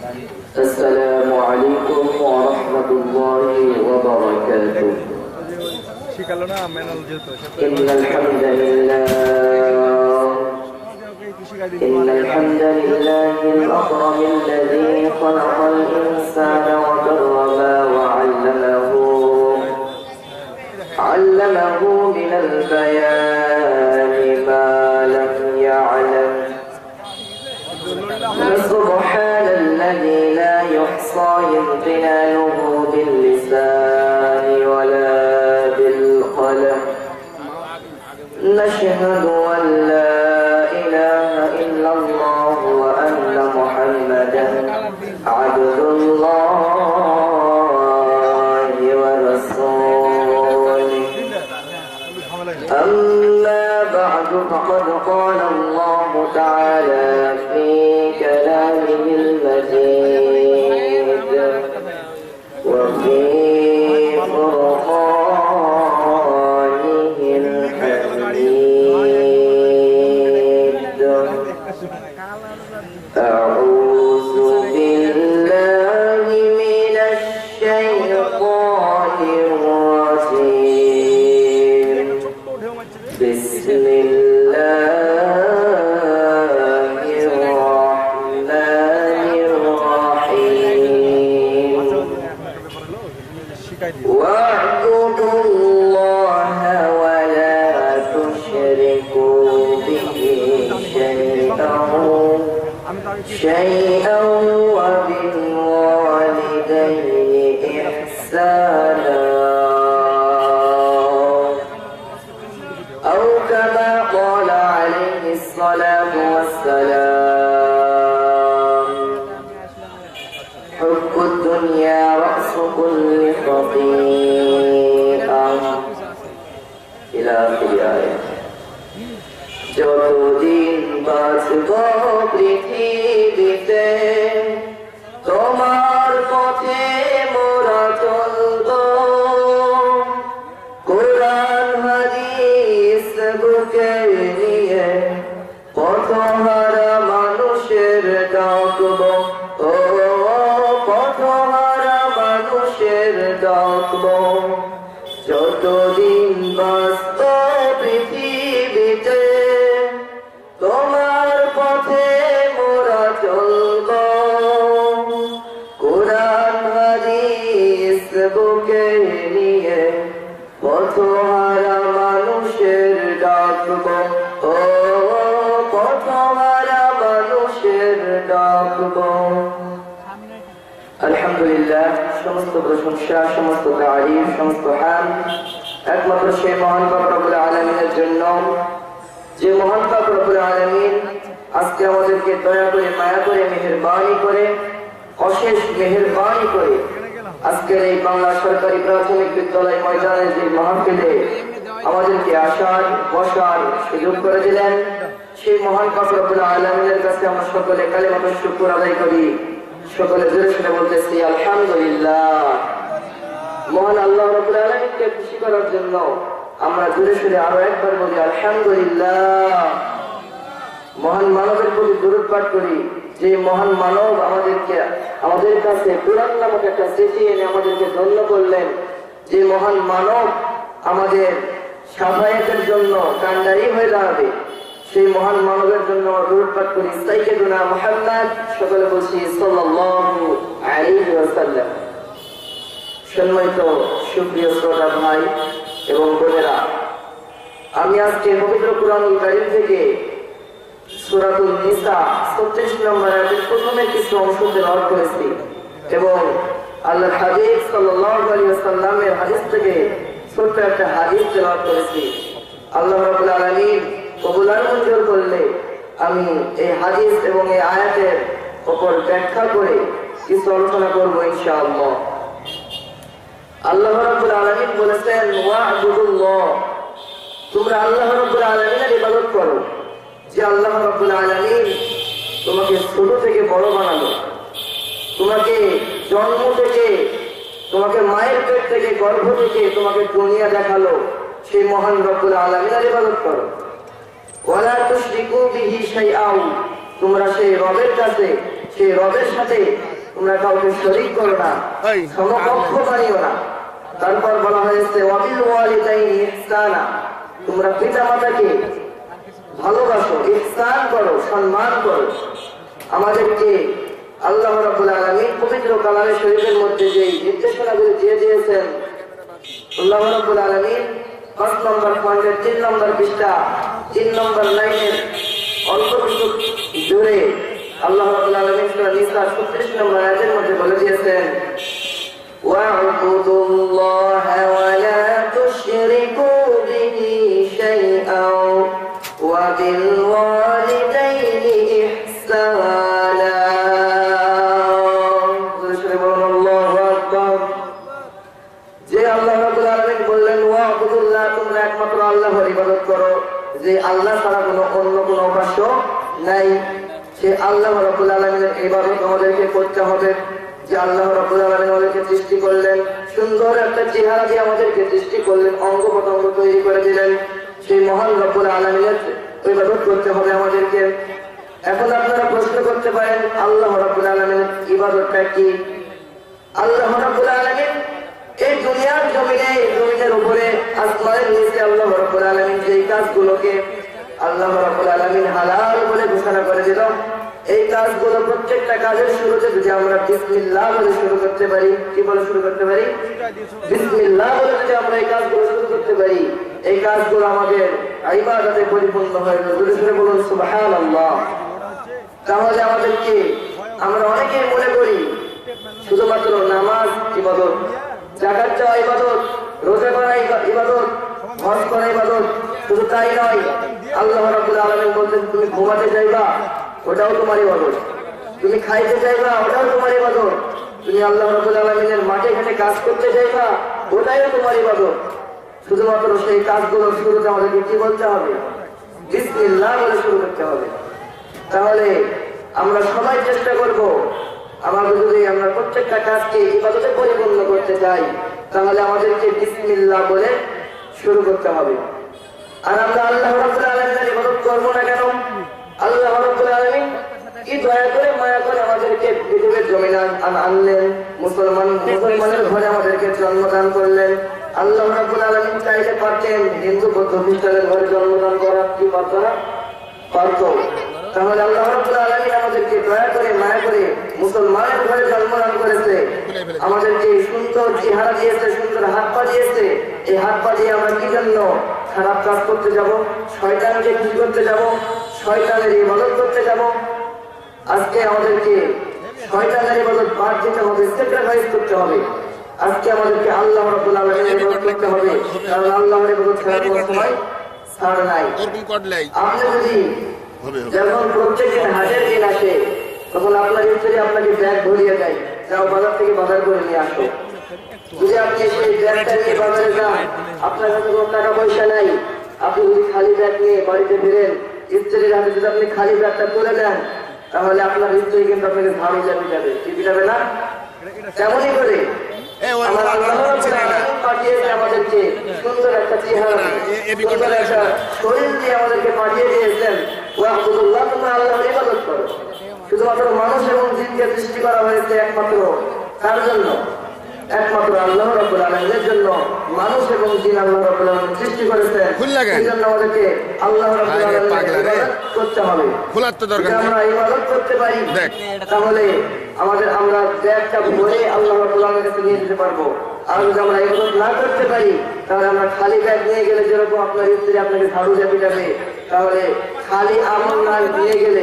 السلام عليكم ورحمة الله وبركاته. إن الحمد لله الأكرم الذي خلق الإنسان وكرمه علمه من البيان ما لم يعلم. فسبحان الذي لا يحصى امتنانه باللسان ولا بالقلم. نشهد أن لا إله إلا الله وأن محمدا عبد الله ورسوله. أما بعد فقد قال الله تعالى في كلامه المجيد وفي فرقانه الحميد. أعوذ بالله من الشيطان الرجيم. بسم الله الرحمن الرحيم. واعبدوا الله ولا تشركوا به شيئا وبالوالدين إحسانا أو كما قال عليه الصلاة والسلام حب الدنيا رأس كل خطيئة إلى آخر آية. যতদিন বাঁচব পৃথিবীতে তোমার পথে মোরা চলব, কোরআন হাদিস বুকে নিয়ে পথহারা মানুষের ডাকব। ও পথহারা মানুষের ডাকব। যতদিন বাঁচব পৃথিবীতে তোমার পথে মোরা চলব, কোরআন হাদিস বুকে নিয়ে পথহারা মানুষের ডাকব। ও পথহারা মানুষের ডাকব। আলহামদুলিল্লাহ, সমস্ত প্রশংসা, সমস্ত তারিফ, সমস্ত হামদ একমাত্র সেই মহান পাক রব্বুল আলামিনের জন্য, যে মহান পাক রব্বুল আলামিন আজকে আমাদেরকে দয়া করে, মায়া করে, মেহেরবানি করে, অশেষ মেহেরবানি করে আজকের এই বাংলা সরকারি প্রাথমিক বিদ্যালয় ময়দানে যে মাহফিলে আমাদেরকে আসার, বসার সুযোগ করে দিলেন, সেই মহান পাক রব্বুল আলামিনের কাছে আমরা সকলে কালিমাতুশ শুকর আদায় করি। সকলে জোরে শুনে বলতেছি আলহামদুলিল্লাহ। মহান আল্লাহ রাব্বুল আলামিনকে খুশি করার জন্য আমরা জোরে শুনে আরো একবার বলি আলহামদুলিল্লাহ। মহান মানবের প্রতি দরুদ পাঠ করি, যে মহান মানব আমাদের কাছে কোরআন নামক একটা চিঠি এনে আমাদেরকে ধন্য করলেন, যে মহান মানব আমাদের সাফায়াতের জন্য কান্ডারি হয়ে দাঁড়াবে, সেই মহান মানবের জন্য দরুদ পাঠ করি সাইয়্যিদুনা মুহাম্মদ। সকলে বলছি সাল্লাল্লাহু আলাইহি ওয়াসাল্লাম। সম্মানিত সুপ্রিয় শ্রোতা ভাই এবং বোনেরা, আমি আজকে পবিত্র কুরআনুল কারীম থেকে সূরাতুন নিসা 36 নম্বর আয়াতের প্রথমে কিছু অংশ তেলাওয়াত করেছি এবং আল্লাহর হাবিব সাল্লাল্লাহু আলাইহি ওয়াসাল্লামের হাদিস থেকে ছোট্ট একটা হাদিস তেলাওয়াত করেছি। আল্লাহ রাব্বুল আলামিন কবুল আর মঞ্জুর করলে আমি এই হাদিস এবং এই আয়াতের উপর ব্যাখ্যা করে কিছু আলোচনা করব ইনশাআল্লাহ। আল্লাহ রাব্বুল আলামিন বলেছেন ওয়া'বুদুল্লাহ, তোমরা আল্লাহ রাব্বুল আলামিনের ইবাদত করো। যে আল্লাহ রাব্বুল আলামিন তোমাকে ছোট থেকে বড় বানালো, তোমাকে জন্ম থেকে, তোমাকে মায়ের পেট থেকে, গর্ভ থেকে তোমাকে দুনিয়া দেখালো, সেই মহান রব্বুল আলামিনের ইবাদত করো। ওয়ালা তুশরিকু বিহি শাইআন, তোমরা সেই রবের কাছে, সেই রবের সাথে তোমরা কাউকে শরীক করো না, সমকক্ষ বানিও না। তারপর বলা হয়েছে ওয়াবিল ওয়ালিদাইনি ইহসানা, তোমরা পিতামাতাকে ভালোবাসো, ইহসান করো, সম্মান করো। আমাদেরকে আল্লাহ রাব্বুল আলামিন পবিত্র কালামে শরীফের মধ্যে যে নির্দেশনাগুলি দিয়ে দিয়েছেন, আল্লাহ রাব্বুল আলামিন 5 নম্বর পয়েন্টের 3 নম্বর পৃষ্ঠা 3 নম্বর লাইনের অল্পটুকু জুড়ে আল্লাহ রাব্বুল আলামিন সূরা নিসা 36 নম্বর আয়াতের মধ্যে বলে দিয়েছেন واعبدوا الله ولا تشركوا به شيئا وبالوالدين إحسانا الله أكبر যে আল্লাহ রাব্বুল আলামিন বললেন ওয়াবুদুল্লাহ, তোমরা একমাত্র আল্লাহর ইবাদত করো, যে আল্লাহ ছাড়া অন্য কোনো উপাস্য নাই। সে আল্লাহ রাব্বুল আলামিনের ইবাদত আমাদেরকে করতে হবে। যে আল্লাহ রাব্বুল আলামিন আমাদেরকে সৃষ্টি করলেন, সুন্দর একটা চেহারা দিয়ে আমাদেরকে সৃষ্টি করলেন, অঙ্গ প্রত্যঙ্গ তৈরি করে দিলেন, সেই মহান রাব্বুল আলামিনের ইবাদত করতে হবে আমাদেরকে। এখন আপনারা প্রশ্ন করতে পারেন আল্লাহ রাব্বুল আলামিনের ইবাদতটা কি? আল্লাহ রাব্বুল আলামিন এই দুনিয়ার জমিনের উপরে আসমানের নিচে আল্লাহ রাব্বুল আলামিন যেই কাজগুলোকে আল্লাহ রাব্বুল আলামিন হালাল বলে ঘোষণা করে দিল, এই কাজগুলো প্রত্যেকটা কাজের শুরুতে যদি আমরা বিসমিল্লাহ বলে শুরু করতে পারি, কি বলে শুরু করতে পারি? বিসমিল্লাহ বলে যদি আমরা এই কাজগুলো শুরু করতে পারি, এই কাজগুলো আমাদের ইবাদতে পরিপূর্ণ হয়ে যাবে। জোরে জোরে বলুন সুবহানাল্লাহ। তাহলে আমাদেরকে, আমরা অনেকেই মনে করি শুধুমাত্র নামাজ ইবাদত, যাকাত দেওয়া ইবাদত, রোজা করা ইবাদত, হজ করা ইবাদত। শুধু তাই নয়, আল্লাহ রাব্বুল আলামিন বলতেন তুমি ঘুমাতে যাইবা, ওটাও তোমার ইবাদত। তুমি খাইতে চাইবা, ওটাও তোমার ইবাদত। তুমি আল্লাহ রাব্বুল আলামিনের মাঠে ঘাটে কাজ করতে চাইবা, ওটাও তোমার ইবাদত। শুধুমাত্র সেই কাজগুলো শুরুতে আমাদেরকে কি বলতে হবে? বিসমিল্লাহ বলে শুরু করতে হবে। তাহলে আমরা সবাই চেষ্টা করব, আমাদের যদি আমরা প্রত্যেকটা কাজকে ইবাদতে পরিপূর্ণ করতে চাই, তাহলে আমাদেরকে বিসমিল্লাহ বলে শুরু করতে হবে। আর আমরা আল্লাহ রাব্বুল আলামিনের ইবাদত করব না কেন? আল্লাহ রাব্বুল আলামিন কি দয়া করে মায়া করে আমাদেরকে পৃথিবীর জমিনে আনলেন, মুসলমানের ঘরে আমাদেরকে জন্মদান করলেন। আল্লাহ রাব্বুল আলামিন চাইলে পারতেন হিন্দু বৌদ্ধ খ্রিস্টানের ঘরে জন্মদান করা, কি পারতো না? পারতো। তাহলে আল্লাহ রাব্বুল আলামিন আমাদেরকে দয়া করে মায়া করে মুসলমানের ঘরে জন্মদান করেছে, আমাদেরকে সুন্দর চেহারা দিয়েছে, সুন্দর হাত পা দিয়েছে। এই হাত পা দিয়ে আমরা কি জন্য খারাপ কাজ করতে যাব? শয়তানকে কি করতে যাব? শয়তানের ইবাদত করতে যাব। আজকে আমাদেরকে শয়তানের ইবাদত বাদ দিতে হবে, স্যাক্রিফাইস করতে হবে। আজকে আমাদেরকে আল্লাহ রাব্বুল আলামিনের ইবাদত করতে হবে, কারণ আল্লাহর ইবাদত ছাড়া কোনো সময় ছাড় নাই। আপনি যদি যখন প্রত্যেকদিন হাটের দিন আসে, তখন আপনার স্ত্রী আপনাকে ব্যাগ ভরিয়ে দেয়, যাও বাজার থেকে বাজার করে নিয়ে আসো। যদি আপনি সেই ব্যাগটা নিয়ে বাজারে যান, আপনার কাছে কোনো টাকা পয়সা নাই, আপনি যদি খালি ব্যাগ নিয়ে বাড়িতে ফিরেন, স্ত্রীর হাতে যদি আপনি খালি ব্যাগটা তুলে দেন, তাহলে আপনার স্ত্রী কিন্তু আপনাকে ঝাড়ু যাবে, কি যাবে না? তেমনই করে আমার আল্লাহ রাব্বুল আলামিন পাঠিয়েছে আমাদেরকে সুন্দর একটা চেহারা, সুন্দর একটা শরীর দিয়ে আমাদেরকে পাঠিয়ে দিয়েছেন। ওয়াবুদুল্লাহ, তোমরা আল্লাহর ইবাদত করো। শুধুমাত্র মানুষ এবং জিনকে সৃষ্টি করা হয়েছে একমাত্র তার জন্য, একমাত্র আল্লাহ রাব্বুল আলামিনের জন্য মানুষ এবং জিন আল্লাহ রাব্বুল আলামিন সৃষ্টি করেছেন। এই জন্য আমাদেরকে আল্লাহ রাব্বুল আলামিনের ইবাদত করতে হবে। যদি আমরা ইবাদত করতে পারি, তাহলে আমরা ব্যাগটা ভরে আল্লাহ রাব্বুল আলামিনের কাছে নিয়ে যেতে পারবো। আর যদি আমরা ইবাদত না করতে পারি, তাহলে আমরা খালি ব্যাগ নিয়ে গেলে যেরকম আপনার স্ত্রী আপনাকে ঝাড়ু যাবে, তাহলে খালি আমল না নিয়ে গেলে